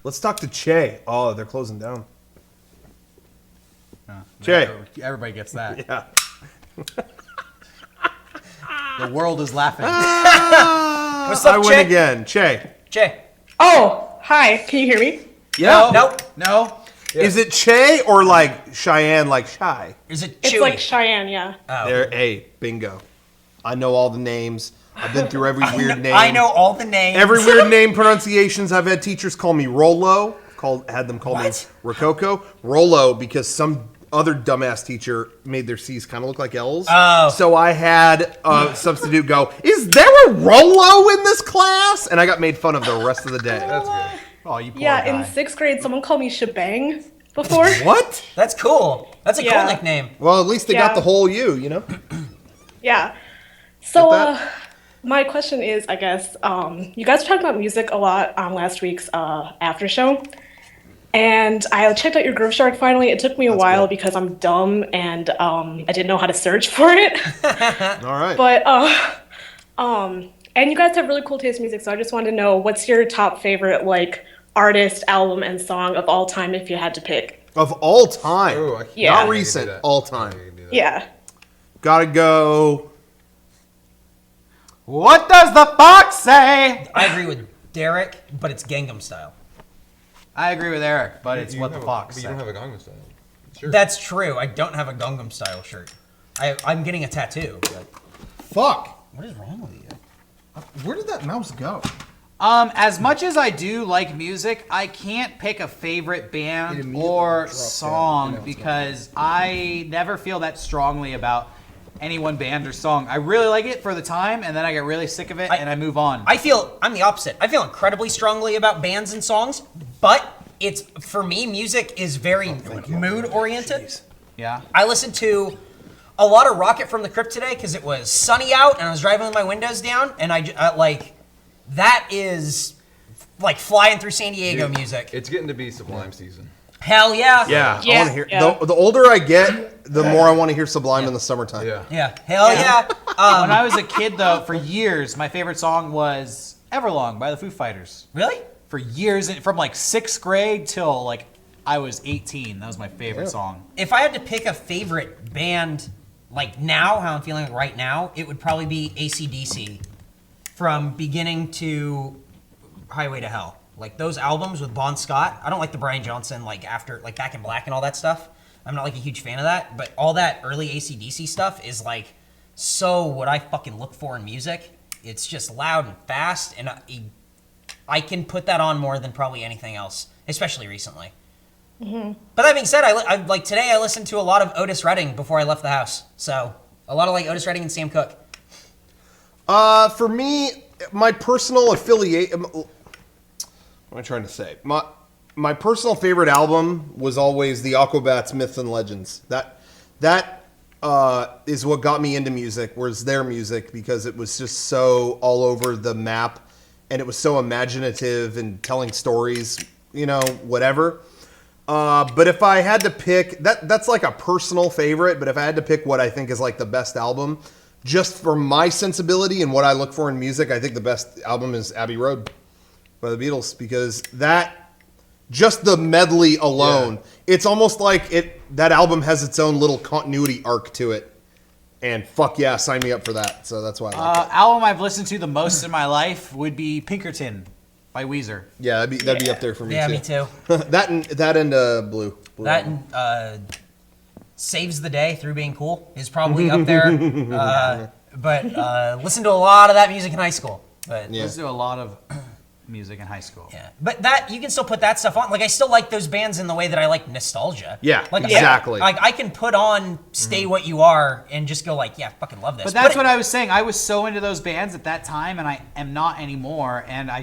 Let's talk to Chey. Oh, they're closing down. Chey. Everybody gets that. Yeah. The world is laughing. What's up, I win again. Chey. Oh, hi. Can you hear me? Yeah. No. Is it Chey or like Cheyenne, like shy? Is it It's Chewy? like Cheyenne, yeah. Oh. Hey, bingo. I know all the names. I've been through every weird name. I know all the names. Every weird name pronunciations. I've had teachers call me Rolo. Had them call me Rococo. Rolo because some other dumbass teacher made their C's kind of look like L's. Oh. So I had a substitute go, "Is there a Rolo in this class?" And I got made fun of the rest of the day. That's good. Oh, you poor Yeah, guy. in 6th grade, someone called me Shebang before. What? That's cool. That's a cool Yeah. nickname. Well, at least they got Yeah. the whole you, you know? Yeah. So, Get that? my question is, I guess, you guys were talking about music a lot on last week's after show. And I checked out your Groove Shark finally. It took me a while because I'm dumb and I didn't know how to search for it. All right. But, and you guys have really cool taste in music, so I just wanted to know, what's your top favorite, like, artist, album, and song of all time if you had to pick? Of all time. Ooh, I can't- Yeah. Not I can do recent, that. all I time. can do that. Yeah. Gotta go. What does the fox say? I agree with Derek, but it's Gangnam Style. I agree with Eric, but it's You what the have a- fox But said. you don't have a Gangnam Style. Sure. That's true. I don't have a Gangnam Style shirt. I'm getting a tattoo. Fuck. What is wrong with you? Where did that mouse go? As much as I do like music, I can't pick a favorite band or song because I never feel that strongly about any one band or song. I really like it for the time, and then I get really sick of it, and I move on. I'm the opposite. I feel incredibly strongly about bands and songs, but it's, for me, music is very mood oriented. Yeah. I listened to a lot of Rocket from the Crypt today because it was sunny out and I was driving with my windows down, and that is like flying through San Diego music. It's getting to be Sublime season. Hell yeah. Yeah, I Yeah, want to hear. yeah. The older I get, the more I want to hear Sublime in the summertime. Yeah. Yeah. Hell yeah. When I was a kid, though, for years, my favorite song was Everlong by the Foo Fighters. Really? For years, from like 6th grade till like I was 18. That was my favorite song. If I had to pick a favorite band, like now, how I'm feeling right now, it would probably be AC/DC. From beginning to Highway to Hell. Like those albums with Bon Scott. I don't like the Brian Johnson, like after, like Back in Black and all that stuff. I'm not like a huge fan of that, but all that early AC/DC stuff is like so what I fucking look for in music. It's just loud and fast, and I can put that on more than probably anything else, especially recently. But that being said, I like today I listened to a lot of Otis Redding before I left the house. So a lot of like Otis Redding and Sam Cooke. For me, my personal affiliate. What am I trying to say? My personal favorite album was always the Aquabats Myths and Legends. That is what got me into music, was their music, because it was just so all over the map, and it was so imaginative and telling stories, you know, whatever. But if I had to pick, that's like a personal favorite, but if I had to pick what I think is like the best album, just for my sensibility and what I look for in music, I think the best album is Abbey Road by the Beatles, because just the medley alone, it's almost like that album has its own little continuity arc to it. And fuck yeah, sign me up for that. So that's why I like it. Album I've listened to the most in my life would be Pinkerton by Weezer. Yeah, that'd be up there for me Yeah, too. me too. that and Blue. That and Saves the Day Through Being Cool is probably up there. But listen to a lot of that music in high school. But Yeah. Listen to a lot of music in high school. yeah, but that you can still put that stuff on. Like I still like those bands in the way that I like nostalgia. Yeah, like exactly. I can put on "Stay What You Are" and just go like, yeah, fucking love this. But that's what I was saying. I was so into those bands at that time, and I am not anymore. And I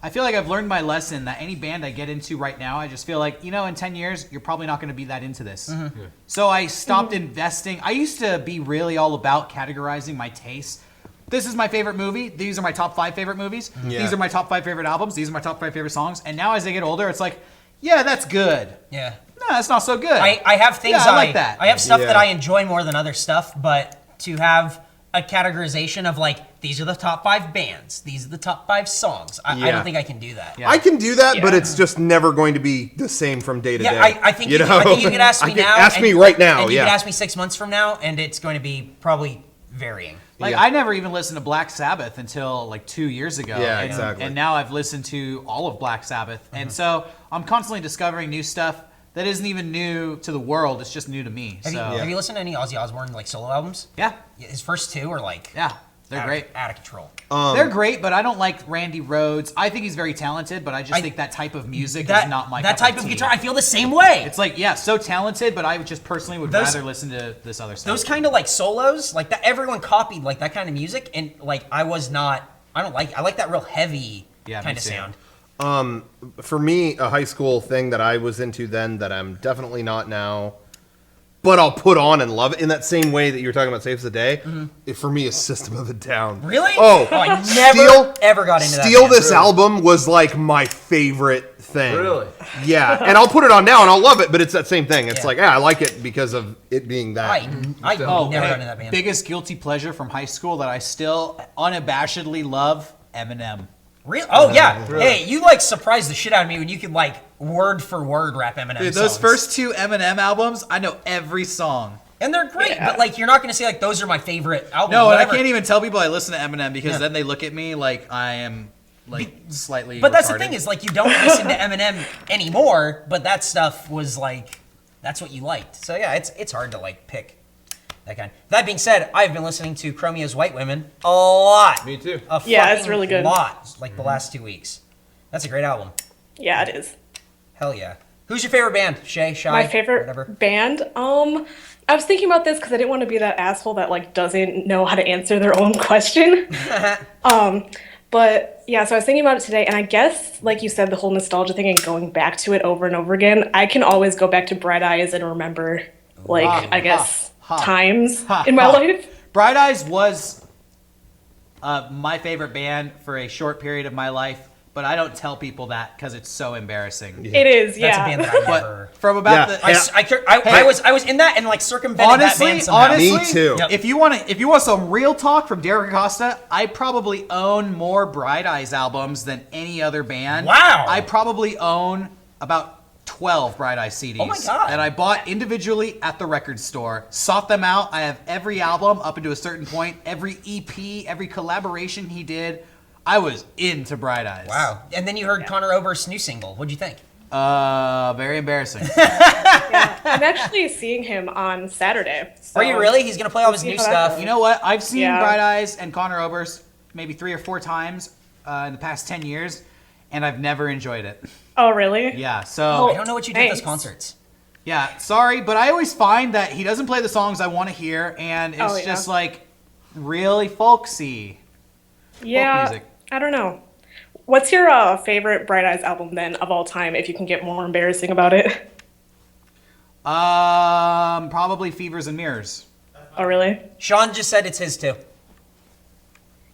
feel like I've learned my lesson that any band I get into right now, I just feel like, you know, in 10 years, you're probably not going to be that into this. Mm-hmm. Yeah. So I stopped investing. I used to be really all about categorizing my tastes. This is my favorite movie. These are my top 5 favorite movies. Yeah. These are my top 5 favorite albums. These are my top 5 favorite songs. And now as I get older, it's like, yeah, that's good. Yeah, No, that's not so good. I have things Yeah, I like that. I have stuff Yeah. that I enjoy more than other stuff, but to have a categorization of like these are the top 5 bands, these are the top 5 songs. I Yeah. don't think I can do that. Yeah. I can do that, but Yeah. it's just never going to be the same from day to day. Yeah, I think you know? I think you could ask I me could now. Ask and- me right now. And you Yeah. could ask me 6 months from now, and it's going to be probably varying. Like Yeah. I never even listened to Black Sabbath until like 2 years ago. Yeah, and, exactly. And now I've listened to all of Black Sabbath, and so I'm constantly discovering new stuff that isn't even new to the world. It's just new to me. Have you listened to any Ozzy Osbourne like solo albums? Yeah, His first 2 are like they're great. out of control. They're great, but I don't like Randy Rhoads. I think he's very talented, but I just think that type of music is not my that cup type of tea. guitar. I feel the same way. It's like, yeah, so talented, but I just personally would Those- rather listen to this other stuff. Those kind of like solos, like that, everyone copied like that kind of music, and like I like that real heavy Yeah, kind me of too. sound. For me, a high school thing that I was into then that I'm definitely not now, but I'll put on and love it in that same way that you were talking about Safe as a Day. It, for me, is System of a Down. Really? Oh, I never ever got into that. Steal band. This album was like my favorite thing. Really? Yeah, and I'll put it on now and I'll love it, but it's that same thing. It's Yeah. like, I like it because of it being that. I Oh, never hey, got into that band. biggest guilty pleasure from high school that I still unabashedly love, Eminem. Real? Oh yeah. Hey, you like surprised the shit out of me when you could like word for word rap Eminem Dude, those songs. first 2 Eminem albums, I know every song. and they're great, Yeah. but like you're not gonna say like those are my favorite albums. No, and I whatever. can't even tell people I listen to Eminem because Yeah. then they look at me like I am like slightly. But that's the retarded. thing is like you don't listen to Eminem anymore, but that stuff was like that's what you liked. So yeah, it's hard to like pick that kind. That being said, I've been listening to Chromia's White Women a lot. Me too. A Yeah, it's fucking really good. lot, like the last 2 weeks. That's a great album. Yeah, it is. Hell yeah. Who's your favorite band? Shay, Shy, My favorite whatever. band. I was thinking about this because I didn't want to be that asshole that like doesn't know how to answer their own question. But yeah, so I was thinking about it today, and I guess, like you said, the whole nostalgia thing and going back to it over and over again, I can always go back to Bright Eyes and remember, like, I guess, times in my life. Bright Eyes was my favorite band for a short period of my life, but I don't tell people that because it's so embarrassing. It is, That's yeah. a band that I never. But from about Yeah. the I was in that and like circumvented that band somehow. honestly, Me too. Yep. if you want some real talk from Derek Acosta, I probably own more Bright Eyes albums than any other band. Wow. I probably own about 12 Bright Eyes CDs Oh my God. that I bought individually at the record store. Sought them out. I have every album up into a certain point, every EP, every collaboration he did. I was into Bright Eyes. Wow. And then you heard Connor Oberst's new single. What'd you think? Very embarrassing. I'm actually seeing him on Saturday. So. Are you really? He's gonna play all his new how that stuff. goes. You know what? I've seen Yeah. Bright Eyes and Connor Oberst maybe 3 or 4 times in the past 10 years, and I've never enjoyed it. Oh, really? Yeah, so I don't know what you did at those Thanks. concerts. yeah, sorry, but I always find that he doesn't play the songs I want to hear, and it's Oh, yeah. just like really folksy. Yeah. music. I don't know. What's your favorite Bright Eyes album then of all time? If you can get more embarrassing about it. Probably Fevers and Mirrors. Oh, really? Sean just said it's his too.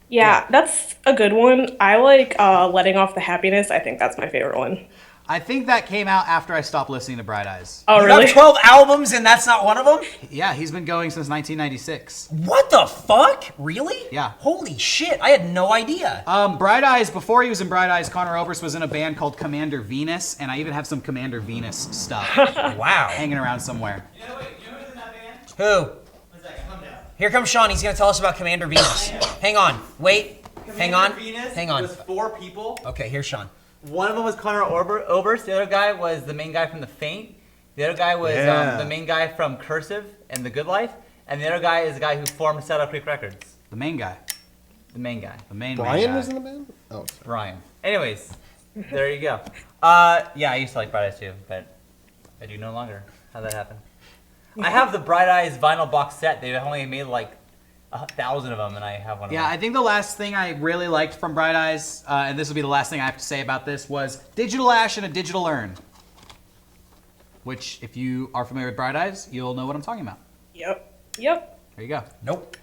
Yeah, that's a good one. I like Letting Off the Happiness. I think that's my favorite one. I think that came out after I stopped listening to Bright Eyes. Oh, You really? have 12 albums and that's not one of them? Yeah, he's been going since 1996. What the fuck? Really? Yeah. Holy shit, I had no idea. Bright Eyes, before he was in Bright Eyes, Connor Oberst was in a band called Commander Venus, and I even have some Commander Venus stuff Wow. hanging around somewhere. Who? Here comes Sean. He's going to tell us about Commander Venus. Hang on. Wait. Hang on. Venus Hang on. was 4 people. Okay, here's Sean. One of them was Connor Oberst. The other guy was the main guy from The Faint. The other guy was Yeah. the main guy from Cursive and The Good Life. And the other guy is the guy who formed Saddle Creek Records. The main guy. The main guy, The main Brian guy. was in the band? Oh, sorry. Brian. Anyways, there you go. Yeah, I used to like Bright Eyes too, but I do no longer. How'd that happen? I have the Bright Eyes vinyl box set. They only made like 1,000 of them, and I have one of Yeah, them. I think the last thing I really liked from Bright Eyes, and this will be the last thing I have to say about this, was Digital Ash and a Digital Urn. Which, if you are familiar with Bright Eyes, you'll know what I'm talking about. Yep. There you go. Nope.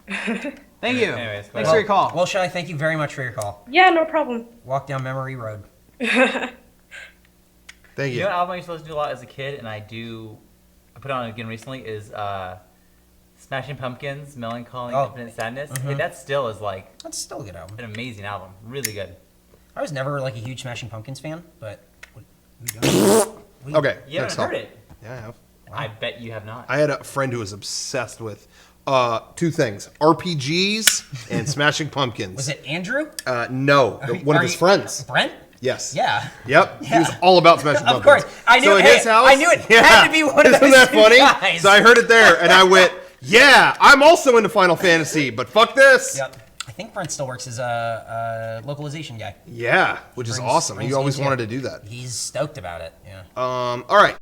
Thank you. Anyways, Thanks for your call. Well, Shy, thank you very much for your call. Yeah, no problem. Walk down memory road. Thank You you. know what album I used to listen to a lot as a kid, and I put it on again recently, is Smashing Pumpkins, Melancholy, Oh. Infinite Sadness. Hey, that still is like That's still a good album. an amazing album. Really good. I was never like a huge Smashing Pumpkins fan, but we don't. Okay, You next haven't heard up. it. Yeah, I have. I bet you have not. I had a friend who was obsessed with two things: RPGs and Smashing Pumpkins. Was it Andrew? No, one of Are his you- friends. Brent? Yes. Yeah. Yep. He was Yeah. all about Smashing Of Pumpkins. course. I knew- So at hey, his house, I knew it had to be one of Isn't those that two funny? guys. So I heard it there, and I went, "Yeah, I'm also into Final Fantasy, but fuck this." Yep. I think Brent still works as a localization guy. Yeah, which is Brings- awesome. brings He always games wanted here. to do that. He's stoked about it. Yeah. All right.